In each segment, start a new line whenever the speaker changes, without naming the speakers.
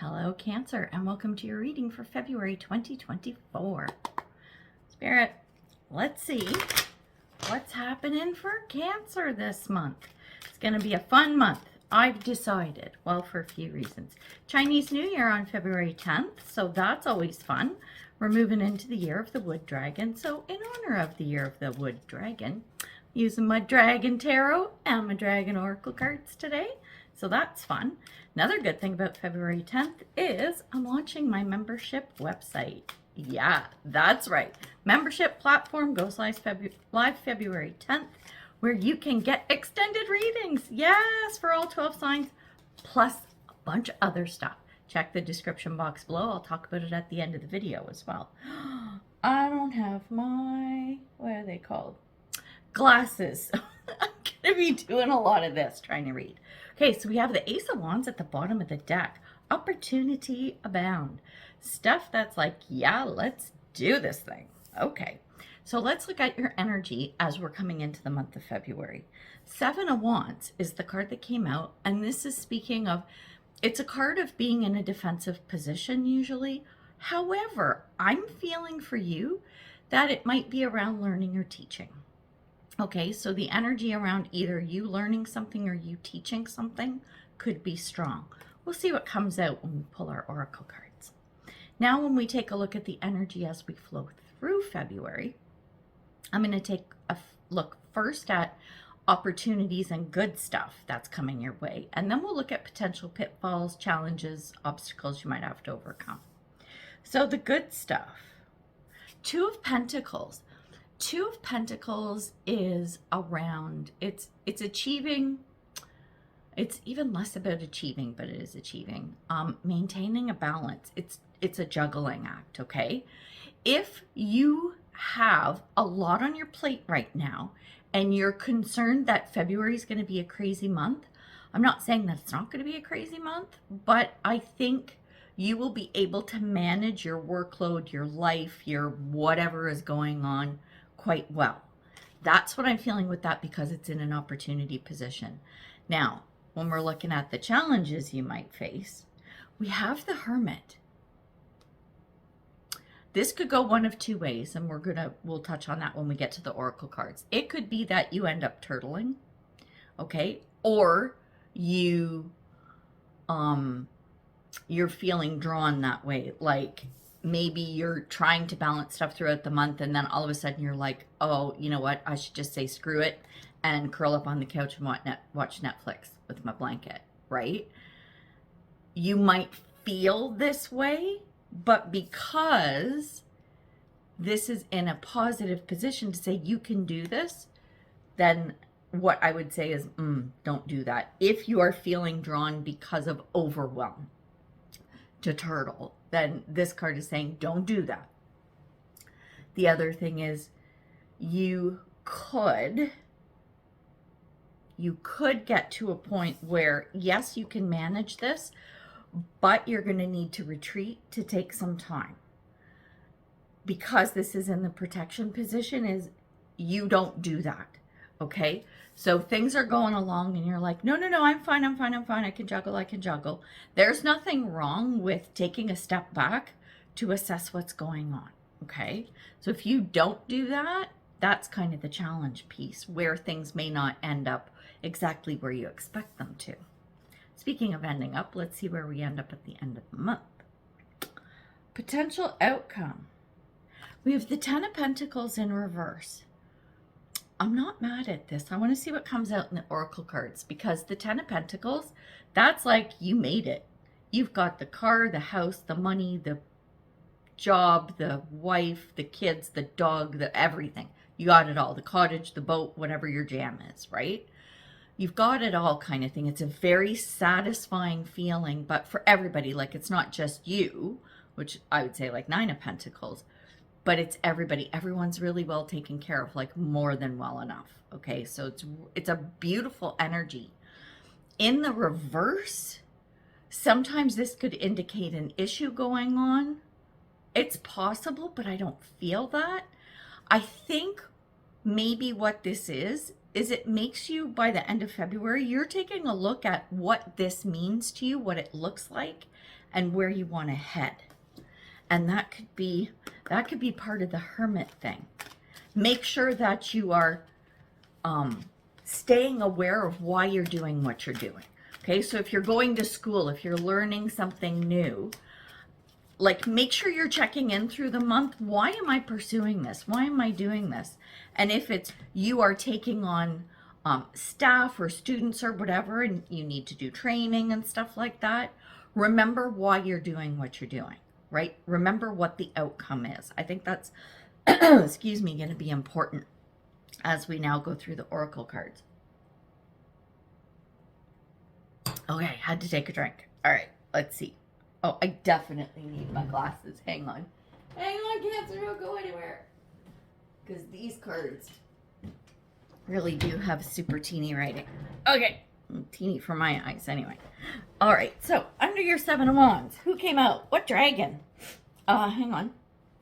Hello, Cancer, and welcome to your reading for February 2024. Spirit, let's see what's happening for Cancer this month. It's going to be a fun month, I've decided. Well, for a few reasons. Chinese New Year on February 10th, so that's always fun. We're moving into the year of the Wood Dragon, so in honor of the year of the Wood Dragon, using my Dragon Tarot and my Dragon Oracle cards today. So that's fun. Another good thing about February 10th is I'm launching my membership website. Yeah, that's right. Membership platform goes live February 10th, where you can get extended readings. Yes, for all 12 signs, plus a bunch of other stuff. Check the description box below. I'll talk about it at the end of the video as well. I don't have my, what are they called? Glasses. I'm going to be doing a lot of this, trying to read. Okay, so we have the Ace of Wands at the bottom of the deck. Opportunity abound. Stuff that's like, yeah, let's do this thing. Okay, so let's look at your energy as we're coming into the month of February. Seven of Wands is the card that came out, and this is speaking of, it's a card of being in a defensive position usually. However, I'm feeling for you that it might be around learning or teaching. Okay, so the energy around either you learning something or you teaching something could be strong. We'll see what comes out when we pull our oracle cards. Now, when we take a look at the energy as we flow through February, I'm going to take a look first at opportunities and good stuff that's coming your way. And then we'll look at potential pitfalls, challenges, obstacles you might have to overcome. So the good stuff. Two of Pentacles. Two of Pentacles is around, it's achieving, it's even less about achieving, but it is achieving. Maintaining a balance. It's a juggling act, okay? If you have a lot on your plate right now and you're concerned that February is going to be a crazy month, I'm not saying that it's not going to be a crazy month, but I think you will be able to manage your workload, your life, your whatever is going on quite well. That's what I'm feeling with that because it's in an opportunity position. Now, when we're looking at the challenges you might face, we have the Hermit. This could go one of two ways, and we'll touch on that when we get to the oracle cards. It could be that you end up turtling, okay? Or you're feeling drawn that way, like maybe you're trying to balance stuff throughout the month and then all of a sudden you're like, oh, you know what? I should just say screw it and curl up on the couch and watch Netflix with my blanket, right? You might feel this way, but because this is in a positive position to say you can do this, then what I would say is don't do that. If you are feeling drawn because of overwhelm to turtle, then this card is saying don't do that. The other thing is you could get to a point where, yes, you can manage this, but you're going to need to retreat to take some time. Because this is in the protection position, is you don't do that, okay? So things are going along and you're like, no, I'm fine, I can juggle. There's nothing wrong with taking a step back to assess what's going on, okay? So if you don't do that, that's kind of the challenge piece where things may not end up exactly where you expect them to. Speaking of ending up, let's see where we end up at the end of the month. Potential outcome. We have the Ten of Pentacles in reverse. I'm not mad at this. I want to see what comes out in the oracle cards because the Ten of Pentacles, that's like you made it. You've got the car, the house, the money, the job, the wife, the kids, the dog, the everything. You got it all. The cottage, the boat, whatever your jam is, right? You've got it all kind of thing. It's a very satisfying feeling, but for everybody, like it's not just you, which I would say like Nine of Pentacles, but it's everybody. Everyone's really well taken care of, like more than well enough. Okay, so it's a beautiful energy. In the reverse, sometimes this could indicate an issue going on. It's possible, but I don't feel that. I think maybe what this is it makes you, by the end of February, you're taking a look at what this means to you, what it looks like, and where you want to head. And that could be part of the hermit thing. Make sure that you are staying aware of why you're doing what you're doing. Okay, so if you're going to school, if you're learning something new, like, make sure you're checking in through the month. Why am I pursuing this? Why am I doing this? And if it's you are taking on staff or students or whatever, and you need to do training and stuff like that, remember why you're doing what you're doing, right? Remember what the outcome is. I think that's, excuse me, going to be important as we now go through the oracle cards. Okay, had to take a drink. All right, let's see. Oh, I definitely need my glasses. Hang on. Hang on, Cancer, don't go anywhere. Because these cards really do have super teeny writing. Okay, teeny for my eyes anyway. All right, so under your 7 of Wands, who came out? What dragon? Hang on.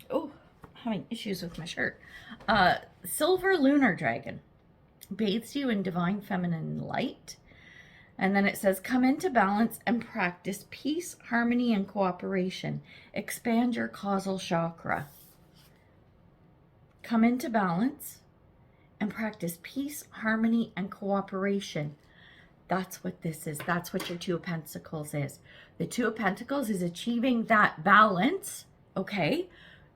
Oh, I'm having issues with my shirt. Silver lunar dragon. Bathes you in divine feminine light. And then it says, come into balance and practice peace, harmony, and cooperation. Expand your causal chakra. Come into balance and practice peace, harmony, and cooperation. That's what this is. That's what your 2 of Pentacles is. The 2 of Pentacles is achieving that balance, okay?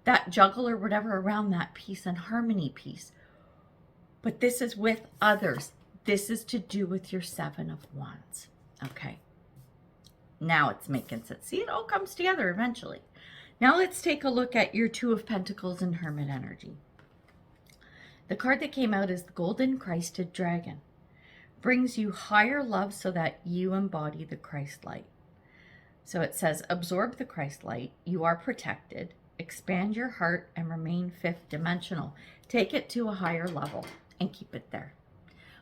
That juggle or whatever around that peace and harmony piece. But this is with others. This is to do with your 7 of Wands, okay? Now it's making sense. See, it all comes together eventually. Now let's take a look at your 2 of Pentacles and Hermit energy. The card that came out is the Golden Christed Dragon. Brings you higher love so that you embody the Christ light. So it says, absorb the Christ light. You are protected. Expand your heart and remain 5th dimensional. Take it to a higher level and keep it there.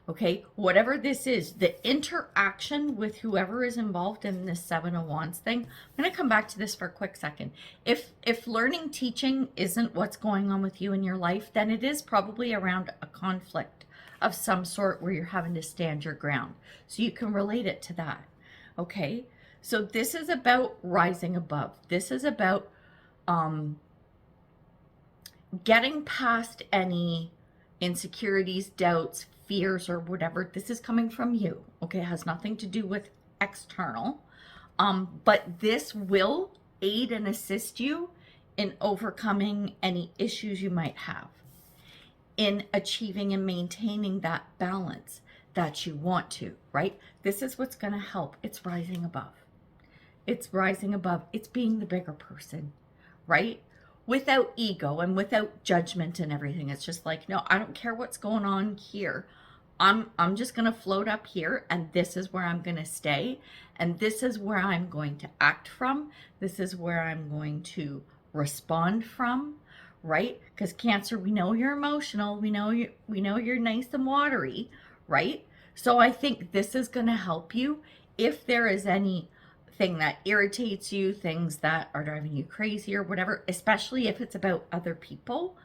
Okay, whatever this is, the interaction with whoever is involved in this 7 of Wands thing, I'm going to come back to this for a quick second. If learning, teaching isn't what's going on with you in your life, then it is probably around a conflict of some sort where you're having to stand your ground. So you can relate it to that. Okay, so this is about rising above. This is about getting past any insecurities, doubts, fears, or whatever. This is coming from you, okay? It has nothing to do with external, but this will aid and assist you in overcoming any issues you might have, in achieving and maintaining that balance that you want to, right? This is what's going to help. It's rising above. It's rising above. It's being the bigger person, right? Without ego and without judgment and everything. It's just like, no, I don't care what's going on here. I'm just going to float up here, and this is where I'm going to stay, and this is where I'm going to act from. This is where I'm going to respond from, right? Because Cancer, we know you're emotional. We know you're nice and watery, right? So I think this is going to help you if there is anything that irritates you, things that are driving you crazy or whatever, especially if it's about other people.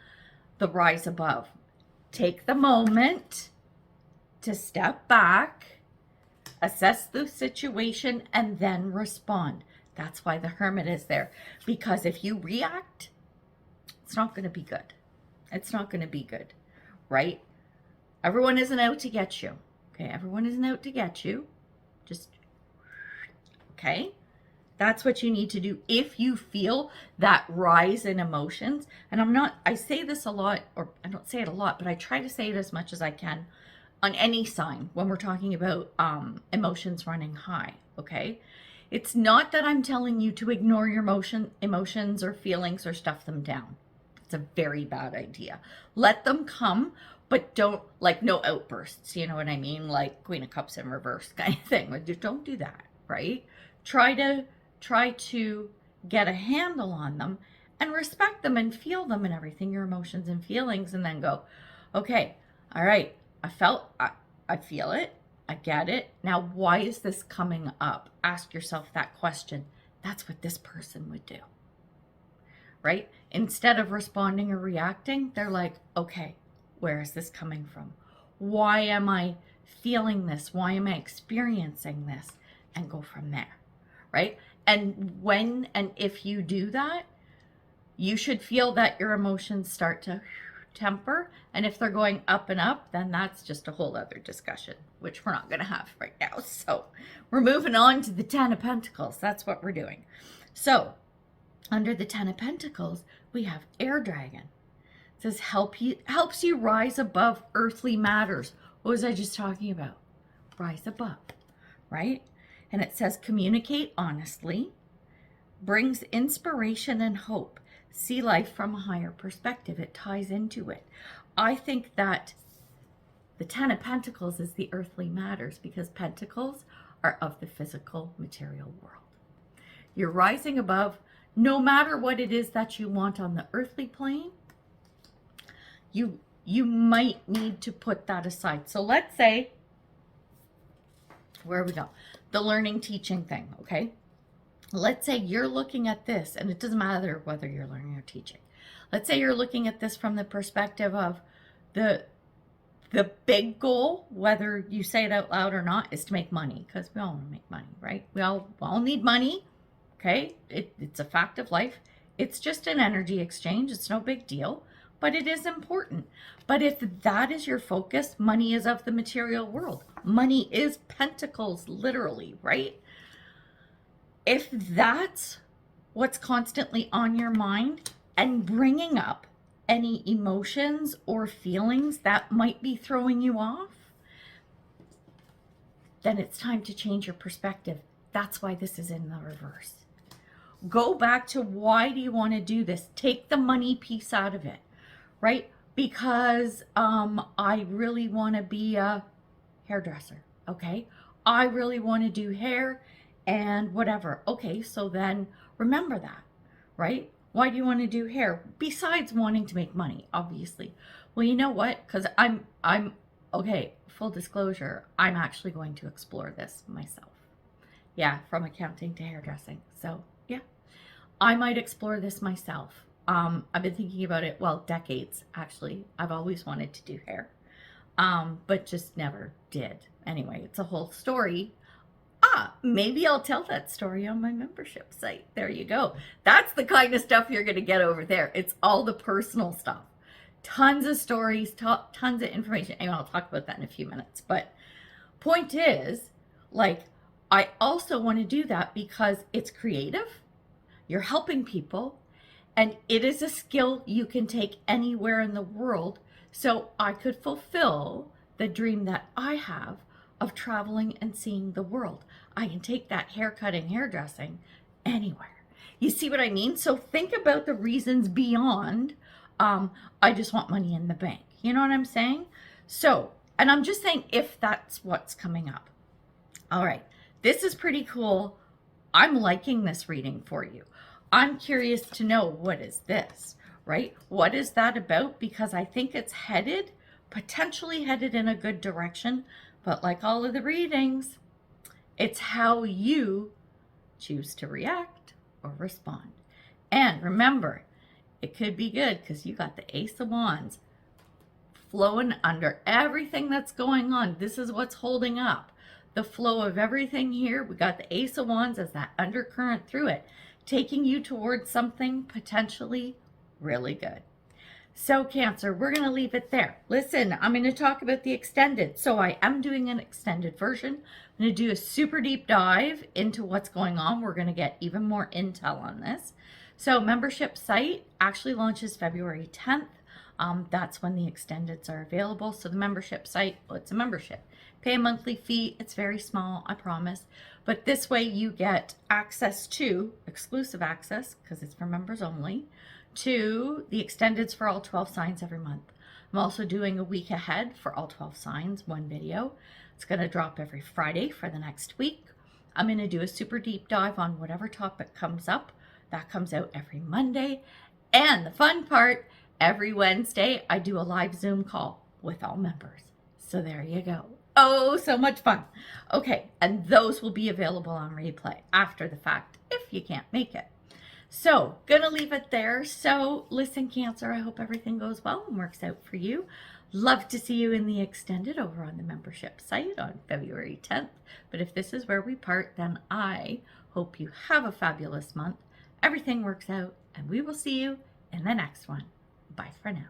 The rise above. Take the moment to step back, assess the situation, and then respond. That's why the Hermit is there. Because if you react, it's not going to be good. It's not going to be good, right? Everyone isn't out to get you. Okay, everyone isn't out to get you. Just, okay? That's what you need to do if you feel that rise in emotions. And I say this a lot, or I don't say it a lot, but I try to say it as much as I can on any sign when we're talking about emotions running high, okay? It's not that I'm telling you to ignore your emotions or feelings or stuff them down. It's a very bad idea. Let them come, but don't, like, no outbursts, you know what I mean? Like Queen of Cups in reverse kind of thing. Like, just don't do that, right? Try to get a handle on them and respect them and feel them and everything, your emotions and feelings, and then go, okay, all right, I feel it. I get it. Now, why is this coming up? Ask yourself that question. That's what this person would do, right? Instead of responding or reacting, they're like, okay, Where is this coming from? Why am I feeling this? Why am I experiencing this? And go from there, right? And when and if you do that, you should feel that your emotions start to temper. And if they're going up and up, then that's just a whole other discussion, which we're not going to have right now. So we're moving on to the 10 of Pentacles. That's what we're doing. So under the 10 of Pentacles, we have Air Dragon. It says helps you rise above earthly matters. What was I just talking about? Rise above, right? And it says communicate honestly, brings inspiration and hope. See life from a higher perspective. It ties into it. I think that the 10 of Pentacles is the earthly matters because pentacles are of the physical material world. You're rising above no matter what it is that you want on the earthly plane. You might need to put that aside. So let's say, where we go, the learning teaching thing, okay? Let's say you're looking at this, and it doesn't matter whether you're learning or teaching. Let's say you're looking at this from the perspective of the big goal, whether you say it out loud or not, is to make money, because we all want to make money, right? We all need money, okay? It's a fact of life. It's just an energy exchange. It's no big deal, but it is important. But if that is your focus, money is of the material world. Money is pentacles, literally, right? If that's what's constantly on your mind and bringing up any emotions or feelings that might be throwing you off, then it's time to change your perspective. That's why this is in the reverse. Go back to why do you want to do this? Take the money piece out of it, right? Because I really want to be a hairdresser, okay? I really want to do hair and whatever. Okay, so then remember that, right? Why do you want to do hair? Besides wanting to make money, obviously. Well, you know what? Because I'm okay, full disclosure, I'm actually going to explore this myself. Yeah, from accounting to hairdressing. So yeah, I might explore this myself. I've been thinking about it, well, decades, actually. I've always wanted to do hair, but just never did. Anyway, it's a whole story. Maybe I'll tell that story on my membership site. There you go. That's the kind of stuff you're going to get over there. It's all the personal stuff. Tons of stories, tons of information. Anyway, I'll talk about that in a few minutes. But point is, like, I also want to do that because it's creative. You're helping people. And it is a skill you can take anywhere in the world. So I could fulfill the dream that I have of traveling and seeing the world. I can take that haircutting, hairdressing anywhere. You see what I mean? So think about the reasons beyond, I just want money in the bank. You know what I'm saying? So, and I'm just saying if that's what's coming up. All right, this is pretty cool. I'm liking this reading for you. I'm curious to know, what is this, right? What is that about? Because I think it's potentially headed in a good direction. But like all of the readings, it's how you choose to react or respond. And remember, it could be good because you got the Ace of Wands flowing under everything that's going on. This is what's holding up the flow of everything here. We got the Ace of Wands as that undercurrent through it, taking you towards something potentially really good. So Cancer, we're going to leave it there. Listen, I'm going to talk about the extended. So I am doing an extended version. I'm going to do a super deep dive into what's going on. We're going to get even more intel on this. So membership site actually launches February 10th. That's when the extendeds are available. So the membership site, well, it's a membership. Pay a monthly fee. It's very small, I promise. But this way you get access to, exclusive access, because it's for members only, to the extendeds for all 12 signs every month. I'm also doing a week ahead for all 12 signs, one video. It's going to drop every Friday for the next week. I'm going to do a super deep dive on whatever topic comes up. That comes out every Monday. And the fun part, every Wednesday, I do a live Zoom call with all members. So there you go. Oh, so much fun. Okay, and those will be available on replay after the fact if you can't make it. So, gonna leave it there. So, listen, Cancer, I hope everything goes well and works out for you. Love to see you in the extended over on the membership site on February 10th. But if this is where we part, then I hope you have a fabulous month. Everything works out, and we will see you in the next one. Bye for now.